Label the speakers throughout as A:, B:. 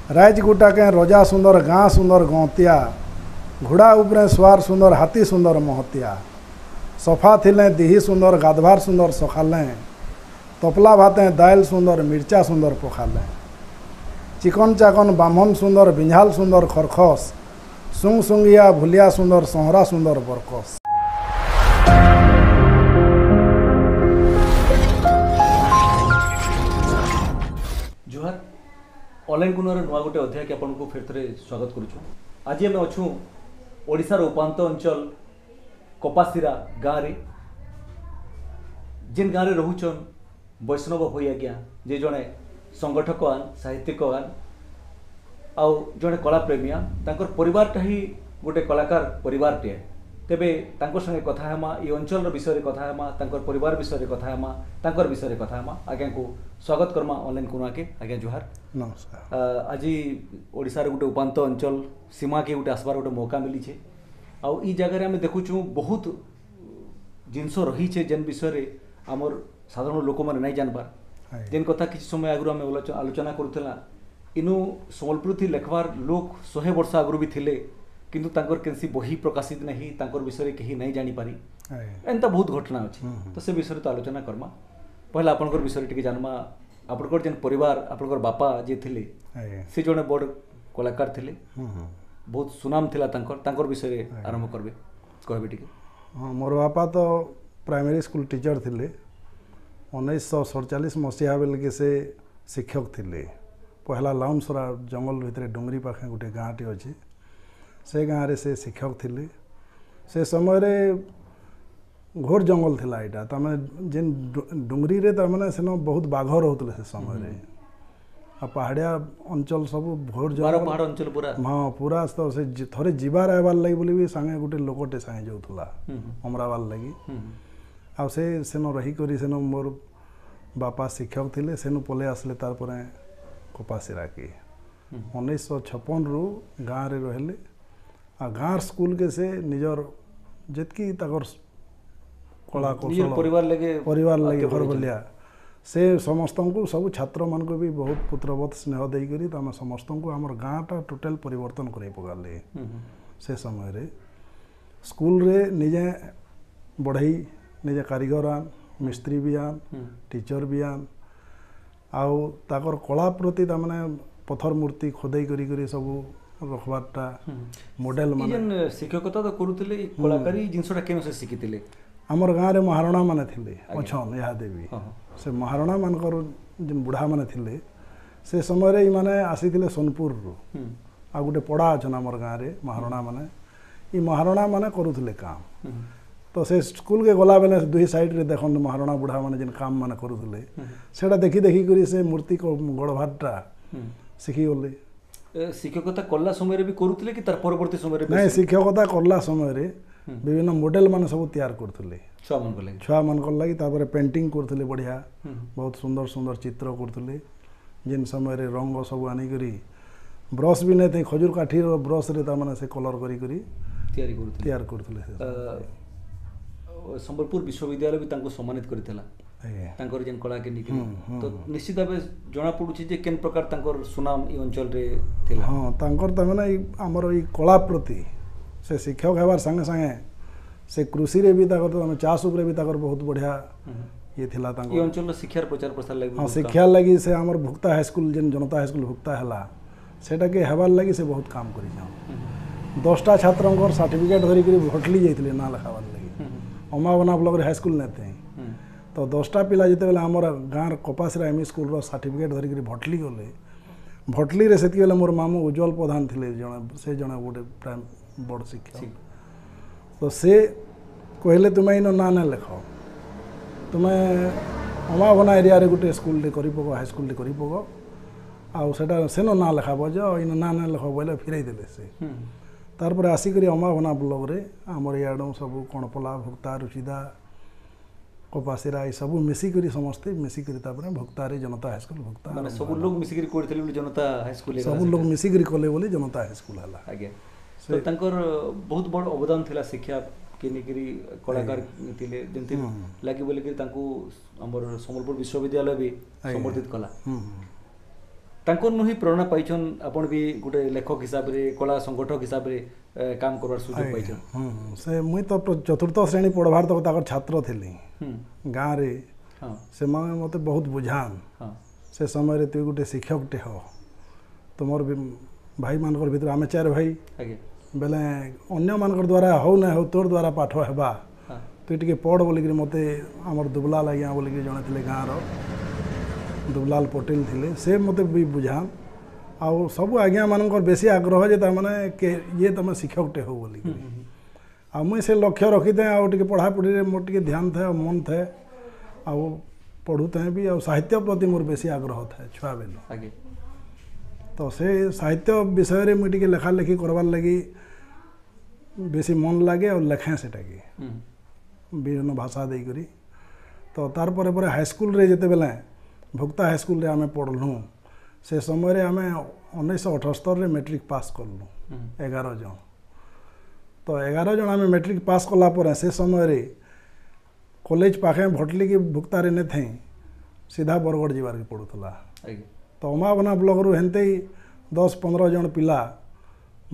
A: राजगुटा के रजा सुंदर गाँ सुंदर गौतिया घोड़ा उपरे स्वार सुंदर हाथी सुंदर महतिया सफा थिले दिही सुंदर गाधवार सुंदर सखाले तपला भाते दाल सुंदर मिर्चा सुंदर पखाले चिकन चाकन बामन सुंदर बिंझाल सुंदर खरखस सुंग सुंगिया भुलिया सुंदर सहरा सुंदर बरकस।
B: जुहार ऑनलाइन कुनर नुआ गोटे अध्याय के आपको फिर थे स्वागत करुँ। आज आम अच्छू ओडिशार उपांत अंचल कपासीरा गाँव रे जिन गाँव रोचन वैष्णव भई आज्ञा जे जड़े संगठक आन साहित्यिक आन आउ जड़े कलाप्रेमिया तांकर परिवारटा ही गोटे कलाकार परिवारटे तेबे तांकर संगे कथा हेमा ये अंचल विषय कथा हेमा तांकर परिवार विषय कथा हेमा तांकर विषय कथा हेमा आज्ञा को स्वागत करमा ऑनलाइन कुना के आज्ञा जुहार
A: नमस्कार।
B: आज ओडिशार गोटे उपांत अंचल सीमा के गोटे आसबार गोटे मौका मिली छे आउ ई जगह आम देखुचु बहुत जिनस रही छे जेन विषय आमर साधारण लोक मैंने नहीं जानबार जेन कथा किसी समय आगु आम आलोचना करूला इनु सम्बलपुर थी लेखबार लोक 100 वर्ष आगु भी थिले किंतु तांकर केनसी बही प्रकाशित नहीं तांकर विषय कहीं नहीं जानी पारी एंता बहुत घटना अच्छी तो से विषय तो आलोचना करमा पहला आपनकर विषय टिके जानमा आपनकर जेन परिवार आपनकर बापा जे थिले से जने बड़ कलाकार थिले बहुत सुनाम थिला तांकर विषय आरंभ करबे कहबे टिके।
A: हाँ मोर बापा तो प्राइमरी स्कूल टीचर थिले 1947 मसीहा बेल के से शिक्षक थिले पहला लाउनसरा जंगल भितर डुंगरी पाखे गोटे गाँटी अच्छी से गाँव रे से शिक्षक थिले से समय रे घोर जंगल थिला एटा तमे जेन डुंगरी रे तमने सेनो बहुत बाघ रहउतले से समय रे आ पहाड़िया अंचल सब घोर जंगल
B: पहाड़ अंचल पूरा
A: हाँ पूरा तो से थरे जीवार आबार लगी बोली भी संगे गोटे लोकटे संगे जाउथला हमराबार लगी आ से सेनो रही करी सेनो मोर बापा शिक्षक थिले सेनु पले आसले तार परे कपासीरा के 1956 रु गाँव रे रहले आ गाँव स्कूल के से निजर जितकी तकर कला कौशल परिवार लगे घर बलिया से समस्त को सब छात्र मान को भी बहुत पुत्रवत स्नेह दे करी तो आम समस्त को आमर गाँटा टोटाल परिवर्तन कर पकाले से समय रे स्कूल रे निजे बढ़ई निजे कारीगर आन मिस्त्री भी आन टीचर भी आन आउ ताकर कला प्रति तामने पत्थर मूर्ति खोदई करी करी सब रखबारटा मॉडल
B: माने शिक्षकता तो करूतिले कलाकारी जिनसटा केन से शिखितिले
A: हमर गाँव रे महाराणा माने थिले अछन यहाँ देवी से महाराणा मानकर जिन बुढ़ा माने थिले से समय रे माने आसीथिले सोनपुर रु आ गोटे पड़ा अछन हमर गाँव रे महाराणा माने ई महाराणा माने करूथिले काम तो से स्कूल के गला बेले दुई साइड रे देखन महाराणा बुढ़ा माने जिन काम माने करूथिले सेटा देखी देखी करी से मूर्ति को गढ़भाटा शिखी गले।
B: शिक्षकता कला समय रे भी करूथिले कि तार परवर्ती समय रे
A: नहीं शिक्षकता करला समय रे विभिन्न मॉडल माने सब तैयार करथले छुआ मन लगी तापर पेंटिंग करथले बढ़िया बहुत सुंदर सुंदर चित्र करथले जिन समय रे रंग सब आनी करी ब्रश भी नहीं थे खजूर काठी रो ब्रश रे ता माने से कलर करी करी तैयार करथले।
B: संबलपुर विश्वविद्यालय भी तांको सम्मानित करथिला तांकर जेन कला के निकली तो निश्चित भाव जना पड़ुछि जे केन प्रकार तांकर सुनाम ई अंचल रे थिला।
A: हां तांकर त माने हमर ई कला प्रति से शिक्षक हेबार संगे संगे से कृषि रे भी ताकर तो चाष ऊपर भी ताकर बहुत बढ़िया ये थिला तांकर
B: ई अंचल रो शिक्षा प्रचार प्रसार लागि
A: हां शिक्षा लागि से हमर भुक्ता हाई स्कूल जेन जनता हाई स्कूल भुक्ता हला सेटा के हेबार लागि से बहुत काम करि जाऊ 10टा छात्रंकर सर्टिफिकेट धरि करी भटली जाइथिले ना लिखाबार लागि अमावना ब्लॉक रे हाई स्कूल नेते तो 10टा पिला जिते बेले हमर गाँव कपासीरा एमई स्कूल रो सर्टिफिकेट धरि करी भटली गले भटली रे सेति बेले मोर मामू उज्जवल प्रधान थिले जने से जने गोटे प्राइम बड़ शिक्षक तो से कहले तुम इन ना ना लिख तुम्हें अमावना एरिया रे गोटे स्कूल रे करी पको हाई स्कूल रे करी पको आउ सेटा सेनो ना लिखाब जो इन ना ना लिख बोले फिराई देले से तार पर आसिक अमावना ब्लॉक रे आमर इाड़ सब कणपला भुक्ता रुचिदा कपासीरा सब मिसिक समस्ते मिसिक भुक्ता रे जनता हाई स्कूल भुक्ता
B: माने सब लोग मिसिक करथिले जनता हाई स्कूल
A: सब लोग मिसिक कले बोली जनता हाई स्कूल हला
B: आगे तो तांकर बहुत बड़ अवदान थिला शिक्षा के निकरी कलाकार थिले जेंति लागि बोले कि तांको हमर संबलपुर विश्वविद्यालय भी समर्थित कला तांकर नु ही प्रेरणा पाइछन आपण भी गोटे लेखक हिसाब रे कला संगठक हिसाब रे काम करवार सुযোগ पाइछन
A: से मुई तो चतुर्थ श्रेणी पढ़वार तक ताकर छात्र थिली गाँव रे से माने मते बहुत बुझान से समय रे तू गोटे शिक्षक टे हो तुमर भाई मानकर भीतर आमे 4 भाई बेले अन्य मानकर द्वारा हो ना हो तोर द्वारा पाठ हेबा तू टिके पढ़ बोलिक मते आमर दुबलाल आज्ञा बोलिक जने थिले गाँव रो दुबलाल पटेल थिले से मते भी बुझान आउ सब आज्ञा मानकर बेसी आग्रह जे तारमाने के ये तुम शिक्षक टे हो बोलिक आ मुई से लक्ष्य रखी थे आउ टिके पढ़ा पढ़ी रे मोर टिके ध्यान थे मन थे आउ पढ़ुते भी आ साहित्य प्रति मोर बेसी आग्रह थे छुआ बेलु तो से साहित्य विषय रे मुई टिके लेखा लेखी करवार लगी बेसी मन लगे और लेखें सेटा के विभिन्न भाषा दे करी तो तार पर हाई स्कूल रे जेते बेले भुक्ता हाई स्कूल रे आमे पढ़लु से समय रे आमे 1978 रे मैट्रिक पास करलु 11 जन तो 11 जन आमे मैट्रिक पास कला पर से समय रे कॉलेज पाखे भटली की भुक्ता रे ने थे सीधा बरगढ़ जीवार के पड़ुला तो अमाबना ब्लॉक रु हेनते ही 10-15 जन पिला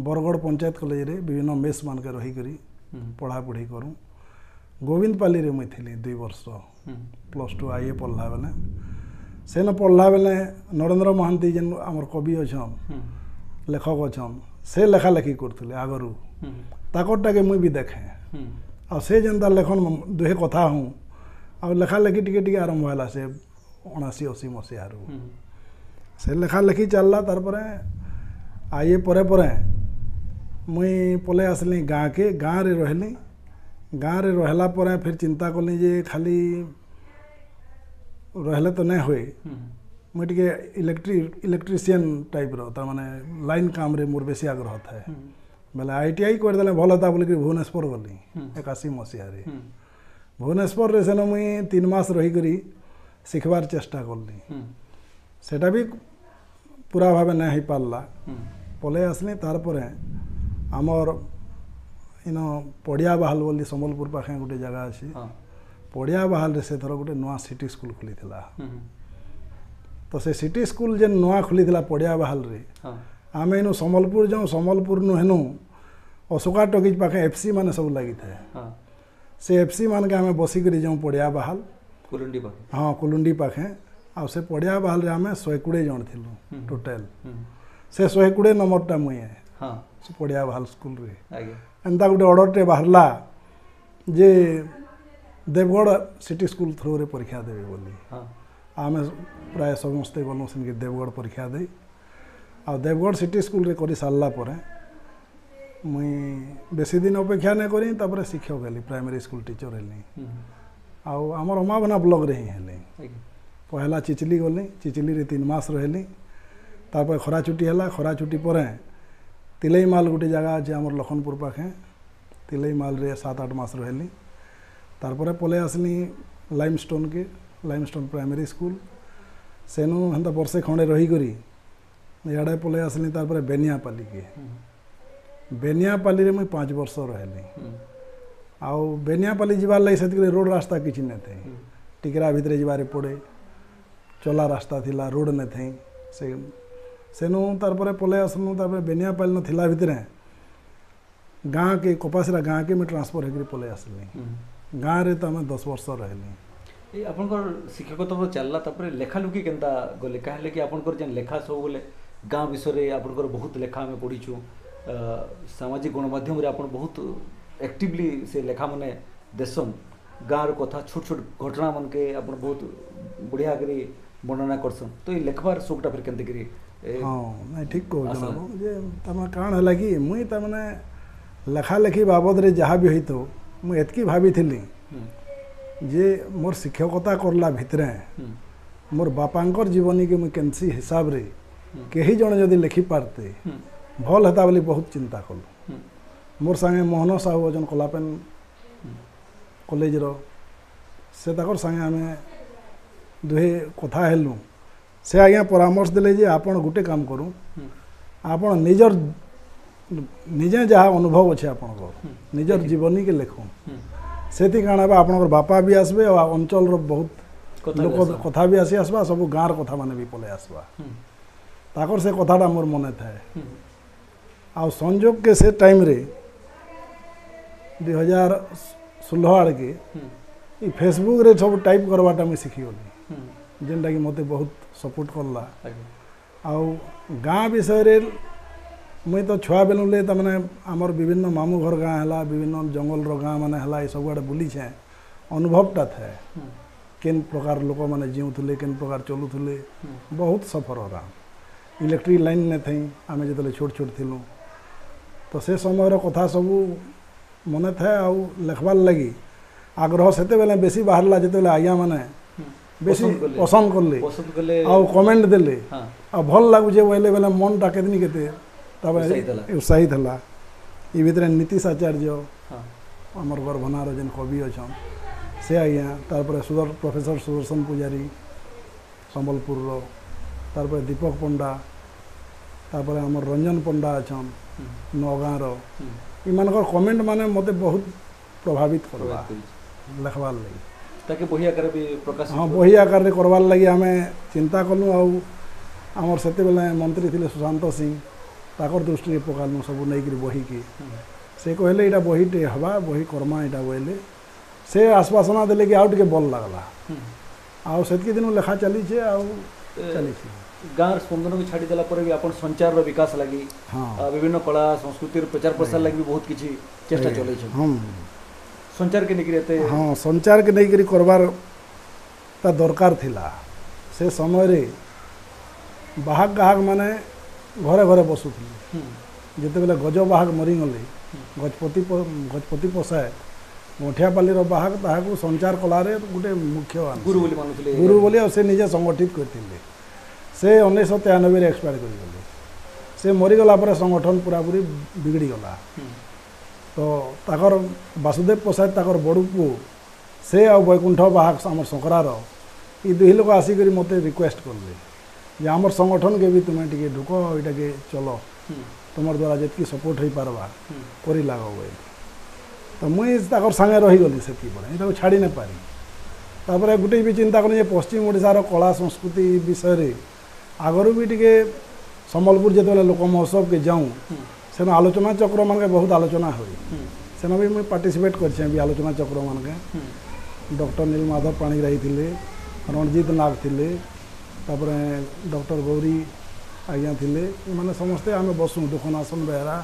A: बरगढ़ पंचायत कॉलेज रे विभिन्न मेस मान के रही करी पढ़ा पढ़ी करूँ गोविंदपाली रे मुई थी 2 वर्ष +2 आईए पढ़ला बेले से न पढ़ला बेले नरेंद्र महांती जेन आमर कवि अच्छन लेखक अच्छन से लेखा लेखी करथिले आगरू ताकरटा के मुई भी देखे आ से जेनता लेखन दुहे कथा हूँ आ लेखा लेखी टिके टिके आरंभ होला से 79-80 मसीहा रू से लेखा लेखी चलला तार परे आईए परे परे मुई पले आसली गाँव के गाँव रे रहली गाँव रे रहला पर फिर चिंता कली जे खाली रहले तो नहीं हुए मुझे टिके इलेक्ट्रीशियन टाइप रो तार माने लाइन काम रे मोर बेसी आग्रह था बेले ITI कर देले भल था बोलिक भुवनेश्वर गली 81 मसीहा रे भुवनेश्वर रे सेन मुई 3 मास रही करी सिखबार चेष्टा करली सेटा भी पूरा भाव नहीं हो पारला पले आसली तार परे आमर इन पड़िया बहाल बोली संबलपुर पाखे गोटे जगह अच्छी पड़िया बहाल रे से थर गोटे नुआ सिटी स्कूल खुली तो से सिटी स्कूल जे नुआ खुली पड़िया बहाल रे आम इनु संबलपुर जाऊँ संबलपुर नु हेनु अशोका टॉकीज पाखे FC माने सब लगी था से FC मान के आम बसिक जाऊँ पड़िया बहाल
B: कुलुंडी पाखे
A: हाँ कुलुंडी पाखे आ से पड़िया बहाल रे आम 120 जन थिलु टोटल से 120 नंबरटा मुई है पड़िया बहाल स्कूल रे एंता गोटे ऑर्डरटे बाहरला जे देवगढ़ सिटी स्कूल थ्रू रे परीक्षा देवे बोली आमे प्राय समस्ते गलु सेनके देवगढ़ परीक्षा दे आ देवगढ़ सिटी स्कूल रे करी सारला परे मुई बेसी दिन अपेक्षा नहीं करी तापर शिक्षक हेली प्राइमरी स्कूल टीचर हेली आउ आमर अमाबना ब्लॉक रे ही हेली पहला चिचली गली चिचली रे 3 मास रहली तापर खरा छुट्टी हला खरा छुट्टी परे तिलई माल गोटे जगह अच्छे आमर लखनपुर पाखे तिलई माल रे 7-8 मास रहली तारपरे पले आसली लाइमस्टोन प्राइमरी स्कूल सेनु हेन्ता वर्षे खंडे रही करी इाड़े पले आसली तारपरे बेनियापाली के बेनियापाली रे मुई 5 वर्ष रहली आउ बेनियापाली जीवार लगी से रोड रास्ता किसी नहीं थे टिकरा भितर जीवारे पड़े चला रास्ता थिला रोड नहीं थे से सेनु तारपरे पले आसलु तारपरे बेनियापाली न थिला भितरे गाँव के कपासरा गाँव के मैं ट्रांसफर होकर पले आसली गाँव रे तो 10 वर्ष रहली
B: आपनकर शिक्षकता तो चलला तापरे लेखा लुकी केनता गले कहले कि आपनकर जेन लेखा सब बोले गाँव विषय रे आपनकर बहुत लेखा में पढ़ीछु सामाजिक गणमाध्यम रे आपन बहुत एक्टिवली से लेखा माने देसन गाँव कथा छोट छोट घटना मन के आपन बहुत बढ़िया करी वर्णना करसन तो ये लेखबार शौकटा फिर केनते करी
A: हाँ नहीं ठीक कह जे तमा काण है कि मुई तमने लेखा लेखी बाबद रे जहाँ भी होई तो मुई एतकी भाभी थिली जे मोर शिक्षकता करला भितरे मोर बापांकर जीवनी के मुई केनसी हिसाब रे केही जण जदि लिखि पारते भल हेता बोली बहुत चिंता कलु मोर संगे मोहन साहू अजन कलापेन कॉलेज रो से ताकर संगे आमे दुहे कथा हेलु से आज्ञा परामर्श देले जे आपण गुटे काम करू आपण निजर निजे जहाँ अनुभव अच्छे आपन निजर जीवनी के लेखु से काण आपन बापा भी आसबे और अंचल बहुत लोक कथा भी आसी आसबा सब गाँव कथा माने भी पले आसबा ताकर से कथाटा मोर मने थाए आ संजोग के से टाइम रे 2016 आड़ के ई फेसबुक रे सब टाइप करवाटा मुझे शिखिगली जेनटा कि मते बहुत सपोर्ट करला आउ गाँ विषय रे मुई तो छुआ बेलू ले तमाने आमर विभिन्न मामू घर गाँ है विभिन्न जंगल रो गाँ माने है सब आड़े बुलीछे अनुभवटा थाए केन प्रकार लोक मैंने जीउले केन प्रकार चलुले बहुत सफर हो इलेक्ट्रिक लाइन ने थी आम जो छोट छोट थिलु तो से समय कथा सबू मने थाए आउ लेखबार लगी आग्रह से बेले बेसी बाहरला जिते आज्ञा मैंने बेसी पसंद करले आउ कमेंट देले आ भल लगुचे बोले बेले मनटा केतनी केते उत्साहित है ये भितर नीतीश आचार्य आमर गरभनार जेन कवि अच्छा से आज्ञा तार प्रोफेसर सुदर्शन पुजारी संबलपुर तार दीपक पंडा तापर आमर रंजन पंडा अच्छा नगाँर इमानकर कमेंट माने मते बहुत प्रभावित करवा लेखबार लगी
B: ताकि बही आकार भी प्रकाश
A: हाँ बही आकार रे करवार लगी आमे चिंता कलु आमर से बेले मंत्री थे सुशांत सिंह ताकर दृष्टि पकालु सब नहीं बही की से कहले इटा बहीटे हवा बही कर्मा इटा बोले से आश्वासना देले कि आउट के बल लगला आउ सेतकी दिन लेखा चली छे आउ चली छे
B: गाँव स्पंदन को छाड़ी देला पर भी अपन संचार रो विकास लगी विभिन्न कला संस्कृति प्रचार प्रसार लगी बहुत किछि चेष्टा चलै छै संचार के निकरी एते
A: हाँ संचार के नहीं करबार ता दरकार थिला से समय रे बाहक गाहक माने घरे घरे बसुथिले जिते बेले गज बाहक मरी गले गजपति पोसाए गठियापाली बाहक ताहाकू संचार कलारे गोटे मुख्य
B: गुरु बोली मानुथिले
A: गुरु बोली और से निजे संगठित करथिले से 1993 एक्सपायर कर गले से मरीगला पर संगठन पूरा पूरी बिगड़ी गला तो ताकर वासुदेव प्रसाद ताकर बड़ू पु से आ वैकुंठ बाहक आमर संकरार ये दुई लोक आसिक मत रिक्वेस्ट करले जे आमर संगठन के भी तुम्हें टिके ढुक इटा के चलो तुम द्वारा जितकी सपोर्ट हो पार्बा कर लाग तो मुई ताकर संगे रहीगली से छाड़ी नहीं पारी तापर गोटे भी चिंता करें पश्चिम ओडिशार कला संस्कृति विषय आगरू भी टिके संबलपुर जो लोक महोत्सव के जाऊँ से आलोचना चक्र मान के बहुत आलोचना हुई सेना भी मुझे पार्टिसिपेट कर आलोचना चक्र मान के डॉक्टर नीलमाधव पाणिग्राही थे रणजीत नाग थे तापर डॉक्टर गौरी आज्ञा थे मैंने समस्ते आम बसु दुखनासन बेहरा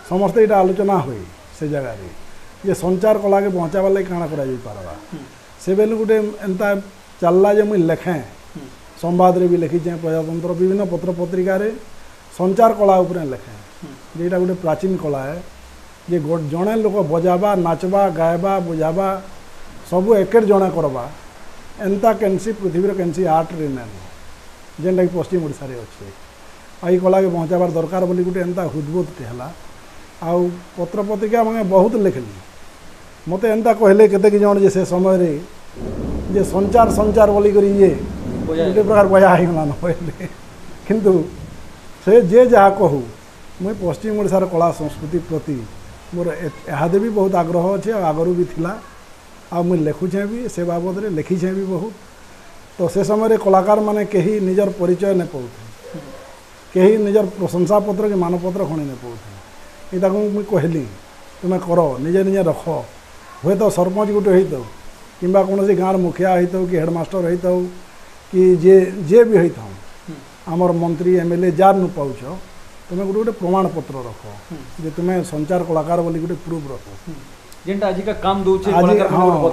A: समस्ते ये आलोचना हुई से जगह ये संचार कला के पहुँचाबार लगे काଣା करा से बेलू गोटे एंता चलला जे मुई लेखें संवाद रे भी लिखीचे प्रजातंत्र विभिन्न पत्र पत्रिका रे संचार कला उपरे लेखें जेटा गोटे प्राचीन कला है जे जड़े लोक बजाबा नाचबा गायबा बुझाबा सबू एक जड़े करवा एंता कैंसी पृथ्वी कैंसी आर्ट रे ना जेनटा कि पश्चिम ओडिशा रे अच्छे आई कला के पहुँचाबार दरकार बोली गोटे एंता हुदबुदटे है आउ पत्र पत्रिका मैं बहुत लिखली मत एंता कहले केते जन जे से समय रे जे संचार संचार बोली करी ये गोटे प्रकार बया होगला न कहले किंतु से जे जहाँ कहू मुई पश्चिम ओडिशार कला संस्कृति प्रति मोर एहादे भी बहुत आग्रह अच्छे आगरू भी थिला आ मुई लिखुचे भी से बाबद रे लिखीचे भी बहुत तो से समय कलाकार माने कहीं निजर परिचय नहीं पाऊे कहीं निजर प्रशंसा पत्र कि मानपत्र खणी नहीं पाऊे इता मुई कहली तुम्हें कर निजे निजे रख हुए तो सरपंच गोटे होता कि कौन गाँव मुखिया होता कि हेडमास्टर होता कि जे भी होता आमर मंत्री एमएलए जार न पाउछ तुम्हें गोटे गोटे प्रमाण पत्र रख जे तुम्हें संचार कलाकार बोली गोटे प्रूफ रख
B: जेनटा आज का काम दोचे कलाकार को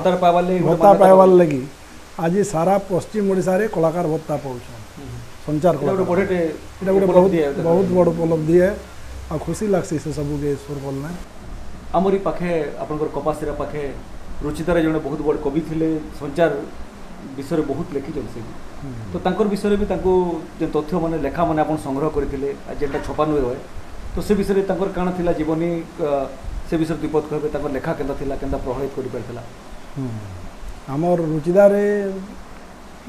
A: भत्ता पाइबार लगी आज सारा पश्चिम ओडिशा रे कलाकार भत्ता पाउछ संचार कलाकार एटा गोटे बहुत बड़ उपलब्धि है आ खुशी लागसी से सबू के ईश्वर बोलना
B: आमरी पाखे आपनकर कपासीरा पाखे रुचितारे जने बहुत बड़ कवि थिले संचार विषय बहुत लिखी से तो तांकर विषय भी तांको जे तथ्य माने लेखा माने आपन संग्रह करथिले आ जेटा छपान होय तो से विषय तांकर काना थिला जीवनी से विषय दीपक कहबे तांकर लेखा केंदा थिला केंदा प्रभावित करि परथिला
A: हमर रुचिदारे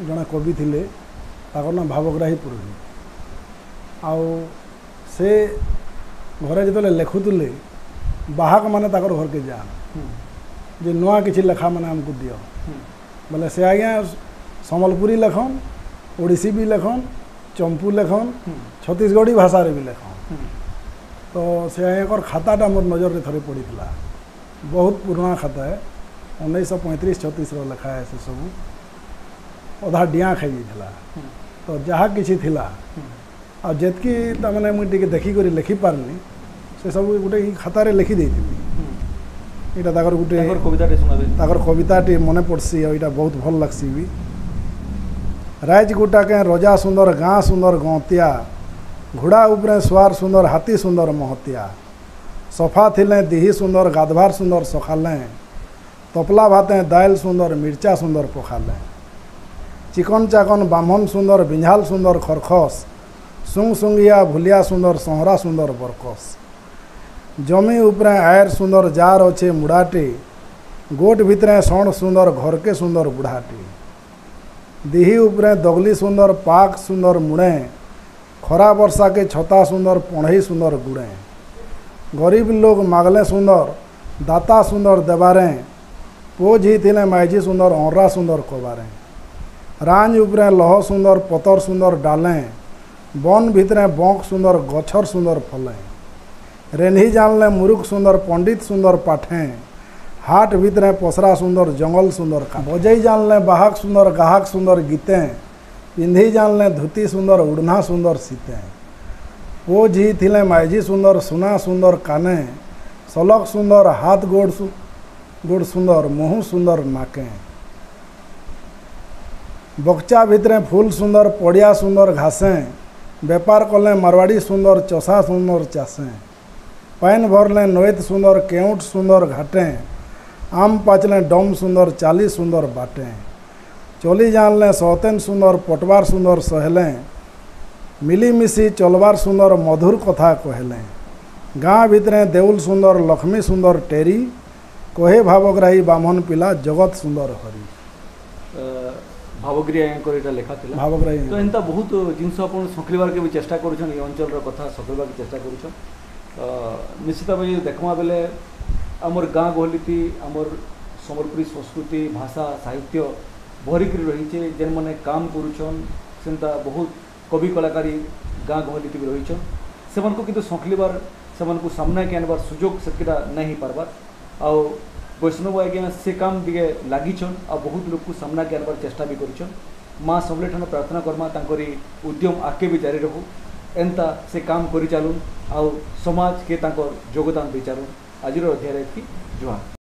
A: जने कवि थिले ताकर नाम भावग्राही पुरोहित आउ से घरे जो लेखुले बाहक माने ताकर घर के जान जे नुआ किसी लेखा माने हमको दियो बोले से आज्ञा संबलपुरी लेखन ओडिसी भी लेखन चंपू लेखन छत्तीसगढ़ी भाषा भी लेखन तो से एक खाताटा मोर नजर रे थरे पड़ी थिला बहुत पुराना खाता है 1935-36 लेखा है से सब अधा डिया खाई जाइला तो जहाँ किसी थिला आ जेतकी तमाने मुई टिके देखी करी लिखि पारनी से सब गोटे खाता रे लिखि देइथिबी एटा ताकर गोटे
B: कविताटे सुनाबे
A: ताकर कविताटी मने पड़सी और एटा बहुत भल लगसी भी राजगोटा के रजा सुंदर गाँ सुंदर गौतिया घोड़ा उपरे स्वार सुंदर हाथी सुंदर महतिया सफा थिले दिही सुंदर गाधवार सुंदर सखाले तपला भाते दाल सुंदर मिर्चा सुंदर पखाले चिकन चाकन बामन सुंदर बिंझाल सुंदर खरखस सुंग सुंगिया भुलिया सुंदर सहरा सुंदर बरकस जमी उपरे आयर सुंदर जार अच्छे मुड़ाटे गोट भितरे सण सुंदर घर के सुंदर बुढ़ाटे दिही उपरे दगली सुंदर पाक सुंदर मुड़े खरा वर्षा के छता सुंदर पढ़ई सुंदर गुड़े गरीब लोग मागले सुंदर दाता सुंदर देवारे पोज ही थिले माइजी सुंदर औरा सुंदर कबारे रांझ उपरे लह सुंदर पतर सुंदर डाले वन भितरे बंक सुंदर गछर सुंदर फले रेन्ही जानले मुरुख सुंदर पंडित सुंदर पाठे हाट भितरे पसरा सुंदर जंगल सुंदर का बजई जानले बाहक सुंदर गाहक सुंदर गीते पिंधी जानले धुती सुंदर उड़ना सुंदर सीते पोज ही थिले माइजी सुंदर सुना सुंदर काने सलक सुंदर हाथ गोड़ सुंदर मुँह सुंदर नाके बगचा भितरे फूल सुंदर पड़िया सुंदर घासे बेपार कले मारवाड़ी सुंदर चषा सुंदर चासे पैन भरले नोत सुंदर केउट सुंदर घाटे आम पाचले डम सुंदर चाली सुंदर बाटे चली जानले सौतेन सुंदर पटवार सुंदर सहले मिलीमिशी चलवार सुंदर मधुर कथा कहले गाँ भितरे देउल सुंदर लक्ष्मी सुंदर टेरी कहे भावग्राही बामन पिला जगत सुंदर हरि
B: भावग्राही लेखा थिला
A: भावग्राही
B: तो एंता बहुत जिनस आपण सखलिबार के भी चेष्टा करूछन ए अंचल रो कथा सखलिबार के चेष्टा करूछन निश्चित भाव देखमा बेले आमर गाँ गहलीती आमर सम्बलपुरी संस्कृति भाषा साहित्य भरिक रही जेन मैंने काम करुछन सेंता बहुत कवि कलाकारी गाँ गहलीती भी रहीछन सेमान को किंतु सखलिबार सेमान को सामना के आनबार सुजोग सेतकीटा नहीं पारबार आ वैष्णव आज्ञा से काम दिगे लागिछन आ बहुत लोग को सामना के आनबार चेष्टा भी करिछन माँ सबले ठान प्रार्थना करमा तांकरी उद्यम आगे भी जारी रहू एंता से काम करि चालुन आ समाज के तांकर योगदान दे चालुन आजिर अध्याय जुहार।